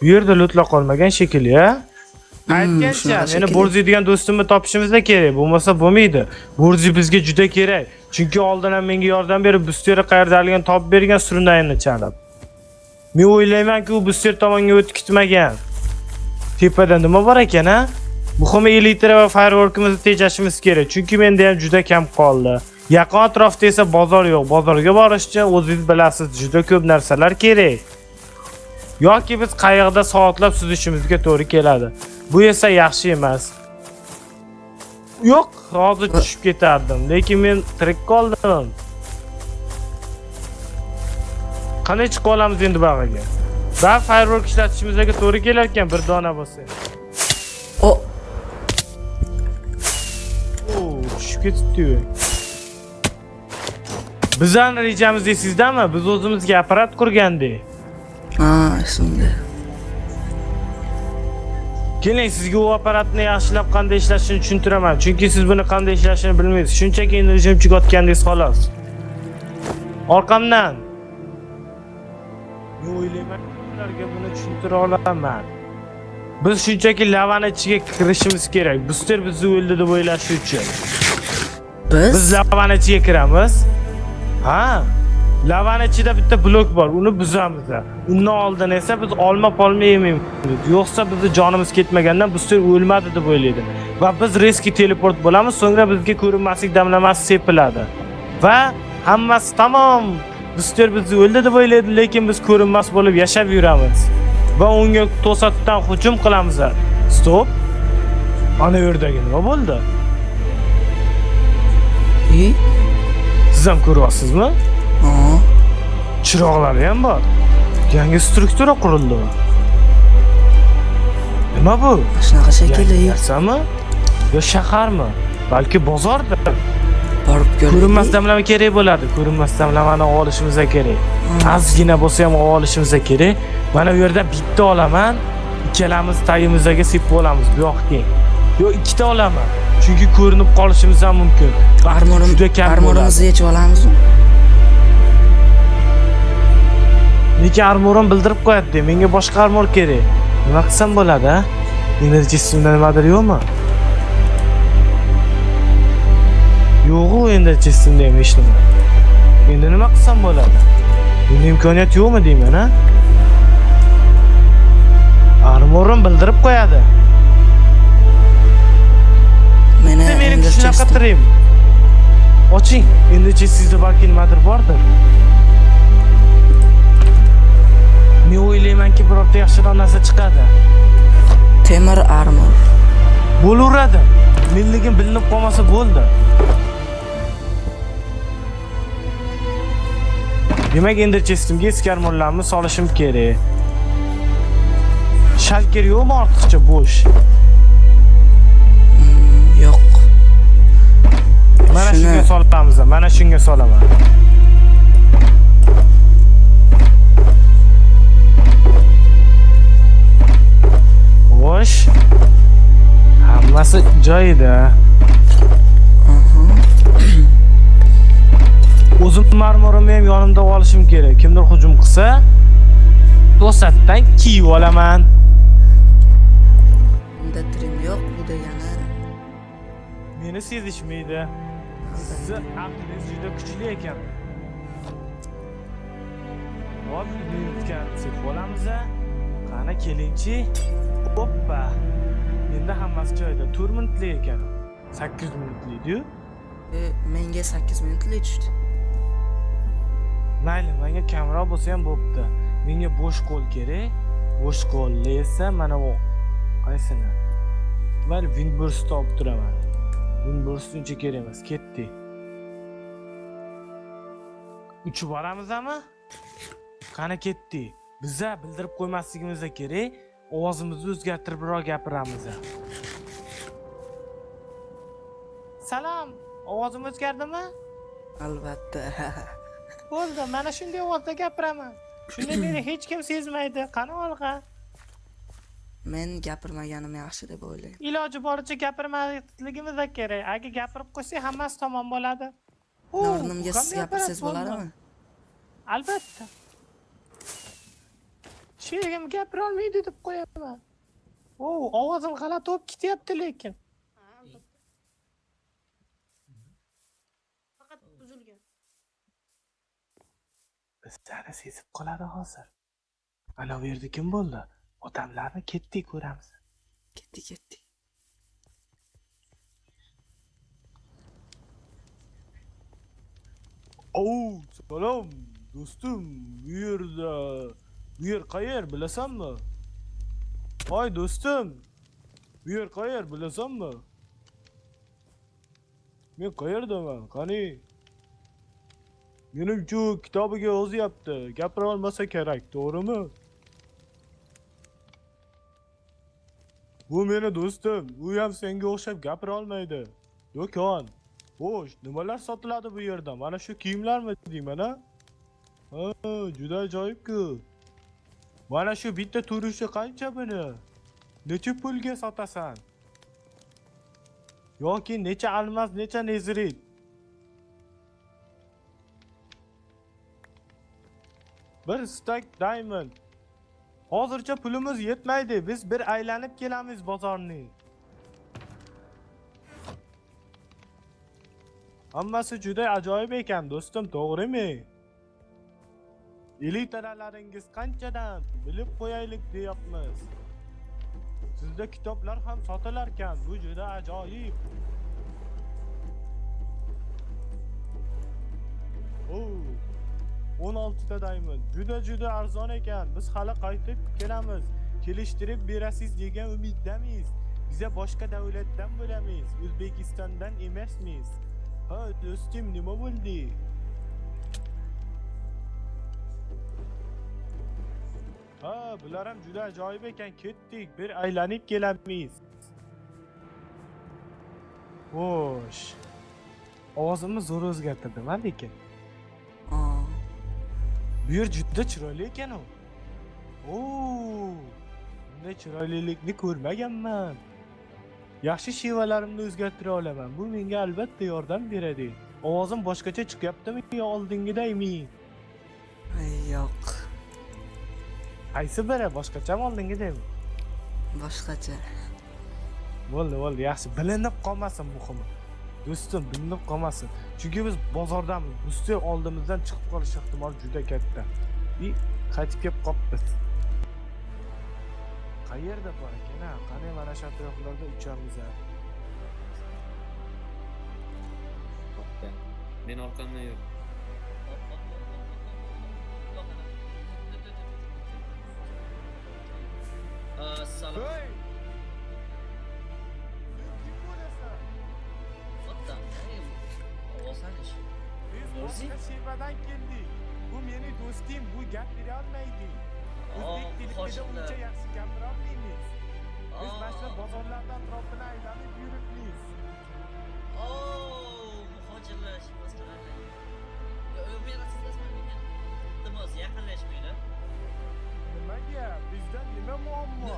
Bu yerda lootla qolmagan shekilli, ha? Aytgancha, shunaqa meni shekilli. Borzi degan do'stimni topishimiz kerak. Bo'lmasa bo'lmaydi. Borzi bizga juda kerak. Chunki oldin ham menga yordam berib, Busteri qayerdaligini topib bergan Surnayni chalib. Men o'ylaymanki, u Buster tomonga o'tib ketmagan. Tepada nima bor ekan, ha? Muhimi elitra va fireworkimizni tejashimiz kerak. Chunki menda ham juda kam qoldi. Yaqin atrofda esa bozor yo'q. Bozorga borish uchun o'zingiz bilasiz, juda ko'p narsalar kerak. Yoki biz qayiqda soatlab suzishimizga to'g'ri keladi. Bu esa yaxshi emas. Yo'q, hozir tushib ketardim, lekin men tirik qoldim. Qanday chiqib olamiz endi bag'aga? Bag firework ishlatishimizga to'g'ri kelar ekan, bir dona bo'lsa. O, Tushib ketibdi-yu. Bizning rejamiz esingizdami? Biz o'zimizga apparat qurgandik. ha, esimda. Keling, sizga u apparatni yaxshilab qanday ishlashini tushuntiraman. Chunki siz buni qanday ishlashini bilmaysiz. Shunchaki rejim chigotgandingiz xolos. Orqamdan. Men o'ylayman, ularga buni tushuntira olaman. Biz shunchaki lavani ichiga kirishimiz kerak. Buster bizni o'ldi deb o'ylashi uchun. Biz lavani ichiga kiramiz. Ha? Lavani ichida bitta blok bor, uni buzamiz. Undan oldin esa biz olma-polma yemaymiz. Yo'qsa bizni jonimiz ketmagandan Buster o'lmadi deb o'ylaydi. Va biz reski teleport bo'lamiz, so'ngra bizga ko'rinmaslik damlamasi sepiladi. Va hammasi tamom. Buster bizni o'ldi deb o'ylaydi, lekin biz ko'rinmas bo'lib yashab yuramiz. Va unga to'satdan hujum qilamiz. Stop. Ana yerdagi nima bo'ldi? Siz ham ko'ryapsizmi? Ha. Chiroqlari ham bor. Yangi struktura qurildi. Nima bu? Shunaqa shekilli. Narsami? Yo shaharmi? Balki bozordir. Borib ko'ring. Ko'rinmas damlama kerak bo'ladi. Ko'rinmas damlamani olishimiz kerak. Ozgina bo'lsa ham olishimiz kerak. Mana bu yerda bitta olaman. Ikkalamiz tagimizga sepib olamiz bu yoqqa. Yo ikkita olaman. Chunki ko'rinib qolishimiz ham mumkin. Armorimizni yechib olamizmi? Lekin armorim bildirib qo'yadi. Menga boshqa armor kerak. Nima qilsam bo'ladi, ha? Enerjistimda nimadir yo'qmi? Yo'q-ku, enerjistimda ham hech nima. Endi nima qilsam bo'ladi? Bunda imkoniyat yo'qmi deyman, ha? Armorim bildirib qo'yadi. Meni endi shunaqa tirim. Oching, enerjisingizda balki nimadir bordir. Men o'ylaymanki, birorta yaxshiroq narsa chiqadi. Temir armor. Bo'laveradi. Menligim bilinib qolmasa bo'ldi. Demak, endi chestimga eski armorlarni solishim kerak. Shalker yo'qmi ortiqcha bo'sh? Yo'q. Mana shunga solamiz, mana shunga solaman. Xo'sh. Hammasi joyida. O'zim marmorimni ham yonimda olishim kerak. Kimdir hujum qilsa, to'satdan kiyib olaman. Unda trim yo'q, bu degani. Meni sezishmaydi. Sizni aqlingiz juda kuchli ekan. Hozir minutga sepib olamiz. Qani kelingchi. Hoppa. Endi hammasi joyida. 4 minutlik ekan. 8 minutlik-ku. Menga 8 minutlik tushdi. Mayli, menga kamroq bo'lsa ham bo'pti. Menga bo'sh qo'l kerak. Bo'sh qo'lli esa mana bu qaysini? Men Windburst olib turaman. Windburst uncha kerak emas, ketdi. Uchib boramizmi? Qani ketdi. Bizga bildirib qo'ymasligimiz kerak. Ovozimizni o'zgartirib biroq gapiramiz. Salom, ovozim o'zgardimi? Albatta. Bo'ldi, mana shunday ovozda gapiraman. Shunda meni hech kim sezmaydi. Qani olg'a. Men gapirmaganim yaxshi deb o'ylayman. Iloji boricha gapirmasligimiz kerak. Agar gapirib qo'ysak, hammasi tamom bo'ladi. O'rnimga siz gapirsangiz bo'ladimi? Albatta. Sherigim gapirolmaydi deb qo'yaman. Ovozim g'alati bo'lib ketyapti lekin. Ha, albatta. Faqat uzilgan. Bizlarni sezib qoladi hozir. Ana bu yerda kim bo'ldi? Odamlarni ketdik ko'ramiz. Ketdik. Salom do'stim. Bu yer qayer bilasanmi? Voy do'stim. Bu yer qayer bilasanmi? Men qayerdaman? Qani? Menimcha kitobiga yozyapti. Gapira olmasa kerak, to'g'rimi? Bu meni do'stim. U ham senga o'xshab gapira olmaydi. Do'kon. Xo'sh, nimalar sotiladi bu yerda? Mana shu kiyimlarmi deyman, ha? Ha, juda ajoyib-ku. Mana shu bitta turishi qancha buni? Necha pulga sotasan? Yoki necha almas, necha nezrit? Bir stak diamond. Hozircha pulimiz yetmaydi. Biz bir aylanib kelamiz bozorni. Hammasi juda ajoyib ekan do'stim, to'g'rimi? Elitalaringiz qanchadan bilib qo'yaylik deyapmiz. Sizda kitoblar ham sotilar ekan. Bu juda ajoyib. 16 ta diamond. Juda arzon ekan. Biz hali qaytib kelamiz. Kelishtirib berasiz degan umiddamiz. Biza boshqa davlatdan bo'lamiz. O'zbekistondan emasmiz. Ha, do'stim, nima bo'ldi? Ha, bular ham juda ajoyib ekan. Ketdik, bir aylanib kelamiz. Xo'sh. Ovozimni zo'r o'zgartirdim, lekin. Bu yer juda chiroyli ekan u. Bunday chiroylilikni ko'rmaganman. Yaxshi shevalarimni o'zgartira olaman. Bu menga albatta yordam beradi. Ovozim boshqacha chiqyaptimi yo oldingidaymi? Yo'q. Qaysi biri? Boshqachami oldingidaymi? Boshqacha. Bo'ldi, yaxshi. Bilinib qolmasin muhimi. Do'stim, bilinib qolmasin. Chunki biz bozordamiz. Usti oldimizdan chiqib qolish ehtimoli juda katta. Qaytib kelib qopmiz. Qayerda bor ekan? Qani mana shu atroflarda uchamiz. Men orqamdan yur. Salom. Hey! Biz boshqa shevadan keldik. Bu meni do'stim, bu gap bera olmaydi. O'zbek tilida uncha yaxshi gapira olmaymiz. Biz mana bozorlardan atrofini aylanib yuribmiz. Muhojirlashimiz qanday? Men sizlasman, iltimos yaqinlashmaydi. Nimaga? Bizdan nima muammo?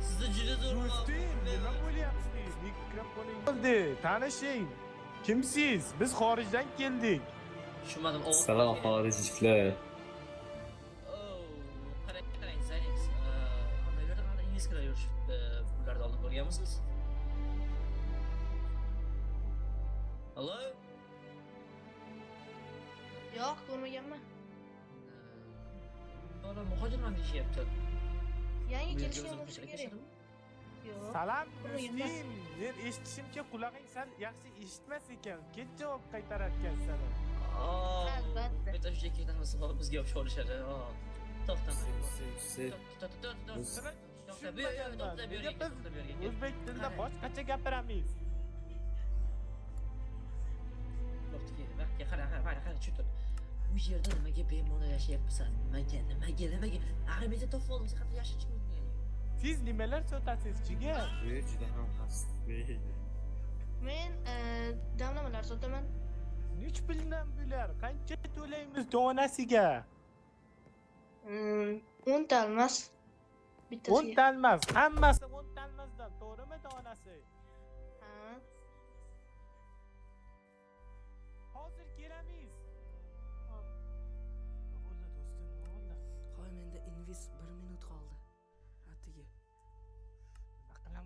Sizda juda zo'r Do'stim, nima bo'lyapsiz? Mikrofoning bo'ldi. Tanishing. Kimsiz? Biz xorijdan keldik. Tushunmadim. Salom xorijliklar. Qarang, Zanex. Amallarda qanday ingliz tilida yurish pullarni oldin ko'rganmisiz? Allo? Yo'q, ko'rmaganman. Bola muhojirman deyishyapti. Yangi kelishgan bo'lsa kerak. Yo'q. Salom do'stim. Men eshitishimcha qulog'ing sal yaxshi eshitmas ekan. Ket javob qaytararkansan. Albatta. Bitta shuncha ketamiz, bizga yopish olishadi. To'xtamang. O'zbek tilida boshqacha gapiramiz. Qara, tushuntir. Bu yerda nimaga bemalol yashayapsan? Nimaga? Ahamiyatni topib oldim, sen qanday yashashing mumkin? Siz nimalar sotasiz, chiga? Bu yer juda ham xavfsiz. Men damlamalar sotaman. Nech puldan bular? Qancha to'laymiz donasiga? 10 ta almas. 10 Bittasiga. ta almas. Hammasi 10 ta almasdan, to'g'rimi donasi? Ha. Hozir kelamiz. Hop. Nima bo'ldi do'stim, nima bo'ldi? Hoy, menda invis 1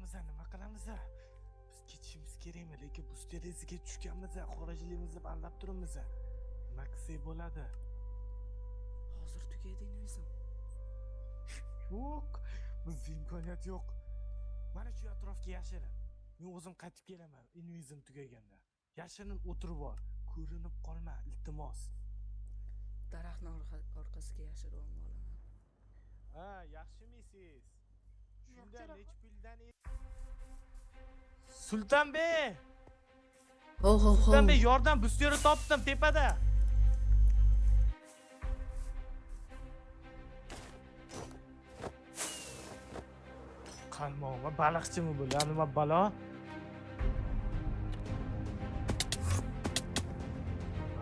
qilamiz, nima qilamiz? Biz ketishimiz kerakmi, lekin booster iziga tushganmiz, xorijligimizni bandlab turibmiz. Nima qilsak bo'ladi? Hozir tugaydi inuvizim. Yo'q, bizda imkoniyat yo'q. Mana shu atrofga yashirin. Men o'zim qaytib kelaman, inuvizim tugaganda. Yashirin o'tirib ol, ko'rinib qolma, iltimos. Daraxtning orqasiga yashirib olaman. Ha, yaxshimisiz? Shunda Yaxshiroq. nech puldan Sultonbek! Ho ho ho. Sultonbek, yordam boosteri topdim tepada. Qalmoqmi, baliqchimi bular, nima balo?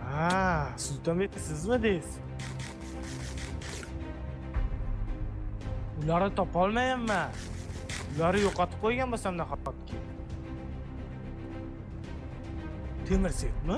Ha, Sultonbek sizmi deysiz? Ularni topa olmayapman. Ularni yo'qotib qo'ygan bo'lsam nahotki. Temir setmi?